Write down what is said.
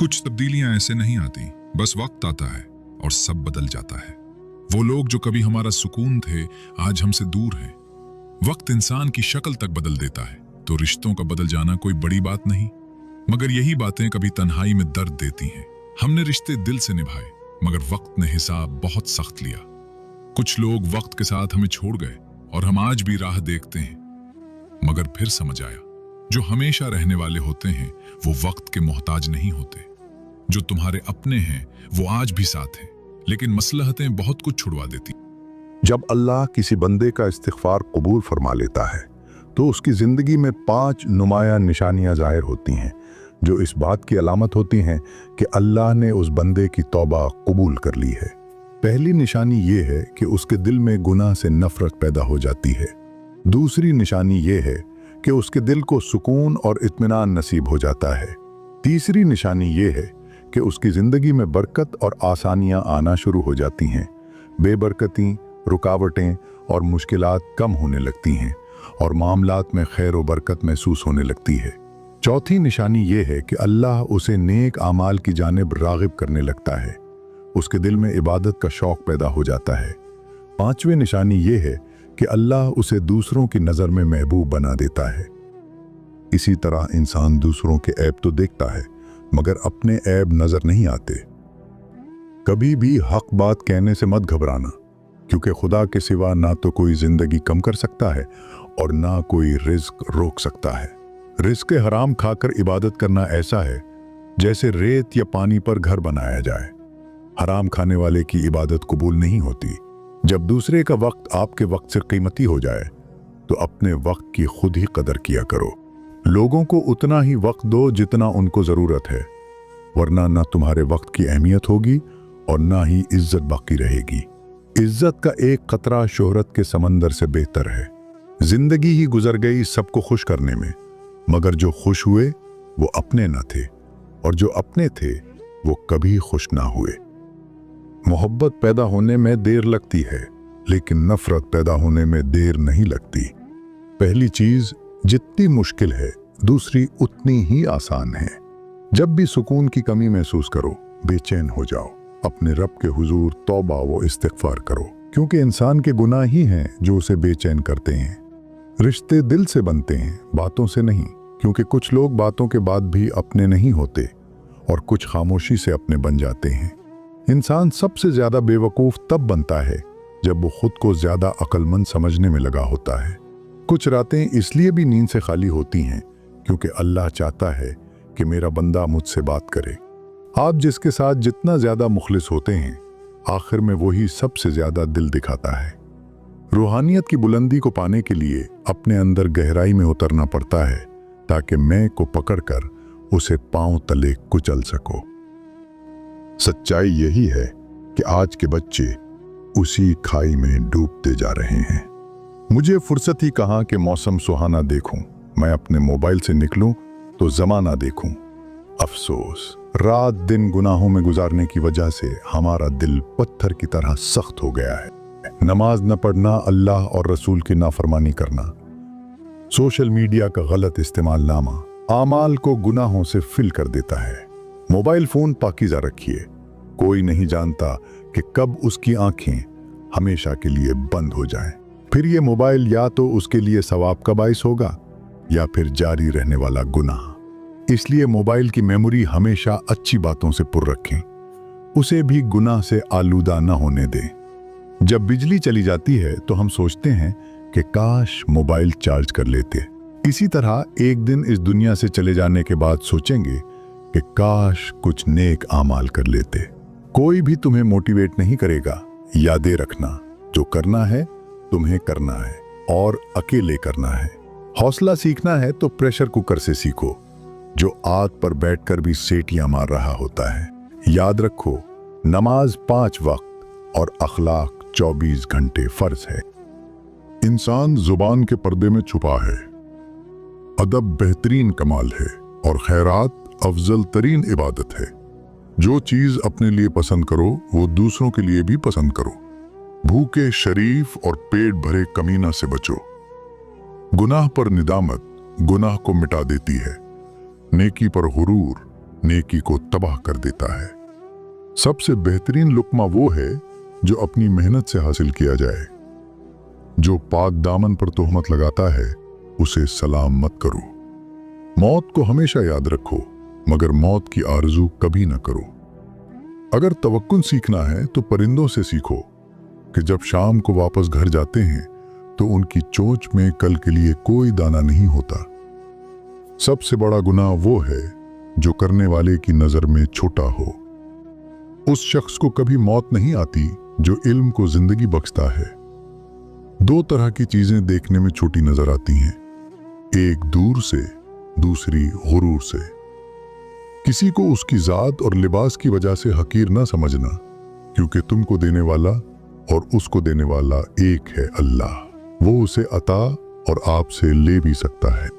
कुछ तब्दीलियां ऐसे नहीं आती, बस वक्त आता है और सब बदल जाता है। वो लोग जो कभी हमारा सुकून थे, आज हमसे दूर हैं। वक्त इंसान की शक्ल तक बदल देता है, तो रिश्तों का बदल जाना कोई बड़ी बात नहीं, मगर यही बातें कभी तन्हाई में दर्द देती हैं। हमने रिश्ते दिल से निभाए, मगर वक्त ने हिसाब बहुत सख्त लिया। कुछ लोग वक्त के साथ हमें छोड़ गए और हम आज भी राह देखते हैं, मगर फिर समझ आया, जो हमेशा रहने वाले होते हैं वो वक्त के मोहताज नहीं होते। जो तुम्हारे अपने हैं वो आज भी साथ हैं, लेकिन मसलहतें बहुत कुछ छुड़वा देती। जब अल्लाह किसी बंदे का इस्तिग़फ़ार कबूल फरमा लेता है तो उसकी ज़िंदगी में 5 नुमायां निशानियां ज़ाहिर होती हैं, जो इस बात की अलामत होती हैं कि अल्लाह ने उस बंदे की तौबा कबूल कर ली है। पहली निशानी ये है कि उसके दिल में गुनाह से नफ़रत पैदा हो जाती है। दूसरी निशानी ये है कि उसके दिल को सुकून और इत्मीनान नसीब हो जाता है। तीसरी निशानी ये है कि उसकी ज़िंदगी में बरकत और आसानियां आना शुरू हो जाती हैं। बेबरकती, रुकावटें और मुश्किलात कम होने लगती हैं और मामलात में खैर व बरकत महसूस होने लगती है। चौथी निशानी ये है कि अल्लाह उसे नेक आमाल की जानिब राग़िब करने लगता है। उसके दिल में इबादत का शौक़ पैदा हो जाता है। पांचवी निशानी ये है कि अल्लाह उसे दूसरों की नज़र में महबूब बना देता है। इसी तरह इंसान दूसरों के ऐब तो देखता है, मगर अपने ऐब नज़र नहीं आते। कभी भी हक बात कहने से मत घबराना, क्योंकि खुदा के सिवा ना तो कोई ज़िंदगी कम कर सकता है और ना कोई रिज़्क रोक सकता है। रिज़्क हराम खाकर इबादत करना ऐसा है जैसे रेत या पानी पर घर बनाया जाए। हराम खाने वाले की इबादत कबूल नहीं होती। जब दूसरे का वक्त आपके वक्त से कीमती हो जाए तो अपने वक्त की खुद ही कदर किया करो। लोगों को उतना ही वक्त दो जितना उनको ज़रूरत है, वरना ना तुम्हारे वक्त की अहमियत होगी और ना ही इज्जत बाकी रहेगी। इज्जत का एक खतरा शोहरत के समंदर से बेहतर है। जिंदगी ही गुजर गई सबको खुश करने में, मगर जो खुश हुए वो अपने न थे और जो अपने थे वो कभी खुश ना हुए। मोहब्बत पैदा होने में देर लगती है, लेकिन नफरत पैदा होने में देर नहीं लगती। पहली चीज जितनी मुश्किल है, दूसरी उतनी ही आसान है। जब भी सुकून की कमी महसूस करो, बेचैन हो जाओ, अपने रब के हुजूर तौबा व इस्तिग़फ़ार करो, क्योंकि इंसान के गुनाह ही हैं जो उसे बेचैन करते हैं। रिश्ते दिल से बनते हैं, बातों से नहीं, क्योंकि कुछ लोग बातों के बाद भी अपने नहीं होते और कुछ खामोशी से अपने बन जाते हैं। इंसान सबसे ज्यादा बेवकूफ तब बनता है जब वो खुद को ज्यादा अक्लमंद समझने में लगा होता है। कुछ रातें इसलिए भी नींद से खाली होती हैं क्योंकि अल्लाह चाहता है कि मेरा बंदा मुझसे बात करे। आप जिसके साथ जितना ज्यादा मुखलिस होते हैं, आखिर में वही सबसे ज्यादा दिल दिखाता है। रूहानियत की बुलंदी को पाने के लिए अपने अंदर गहराई में उतरना पड़ता है, ताकि मैं को पकड़कर उसे पांव तले कुचल सको। सच्चाई यही है कि आज के बच्चे उसी खाई में डूबते जा रहे हैं। मुझे फुर्सत ही कहाँ कि मौसम सुहाना देखूं, मैं अपने मोबाइल से निकलूं तो जमाना देखूं। अफसोस, रात दिन गुनाहों में गुजारने की वजह से हमारा दिल पत्थर की तरह सख्त हो गया है। नमाज न पढ़ना, अल्लाह और रसूल की नाफरमानी करना, सोशल मीडिया का गलत इस्तेमाल नामा आमाल को गुनाहों से फिल कर देता है। मोबाइल फोन पाकीज़ा रखिए, कोई नहीं जानता कि कब उसकी आंखें हमेशा के लिए बंद हो जाएं। फिर ये मोबाइल या तो उसके लिए सवाब का बाइस होगा या फिर जारी रहने वाला गुनाह। इसलिए मोबाइल की मेमोरी हमेशा अच्छी बातों से पुर रखें, उसे भी गुनाह से आलूदा न होने दें। जब बिजली चली जाती है तो हम सोचते हैं कि काश मोबाइल चार्ज कर लेते। इसी तरह एक दिन इस दुनिया से चले जाने के बाद सोचेंगे कि काश कुछ नेक आमाल कर लेते। कोई भी तुम्हें मोटिवेट नहीं करेगा। यादें रखना, जो करना है तुम्हें करना है और अकेले करना है। हौसला सीखना है तो प्रेशर कुकर से सीखो, जो आग पर बैठकर भी सीटियां मार रहा होता है। याद रखो, नमाज 5 वक्त और अखलाक 24 घंटे फर्ज है। इंसान जुबान के पर्दे में छुपा है। अदब बेहतरीन कमाल है और खैरात अफजल तरीन इबादत है। जो चीज अपने लिए पसंद करो वो दूसरों के लिए भी पसंद करो। भूखे शरीफ और पेट भरे कमीना से बचो। गुनाह पर निदामत गुनाह को मिटा देती है, नेकी पर गुरूर नेकी को तबाह कर देता है। सबसे बेहतरीन लुक्मा वो है जो अपनी मेहनत से हासिल किया जाए। जो पाक दामन पर तोहमत लगाता है उसे सलाम मत करो। मौत को हमेशा याद रखो, मगर मौत की आरज़ू कभी न करो। अगर तवक्कुल सीखना है तो परिंदों से सीखो कि जब शाम को वापस घर जाते हैं तो उनकी चोंच में कल के लिए कोई दाना नहीं होता। सबसे बड़ा गुनाह वो है जो करने वाले की नजर में छोटा हो। उस शख्स को कभी मौत नहीं आती जो इल्म को जिंदगी बख्शता है। दो तरह की चीजें देखने में छोटी नजर आती हैं, एक दूर से, दूसरी गुरूर से। किसी को उसकी जात और लिबास की वजह से हकीर ना समझना, क्योंकि तुमको देने वाला और उसको देने वाला एक है अल्लाह। वो उसे अता और आपसे ले भी सकता है।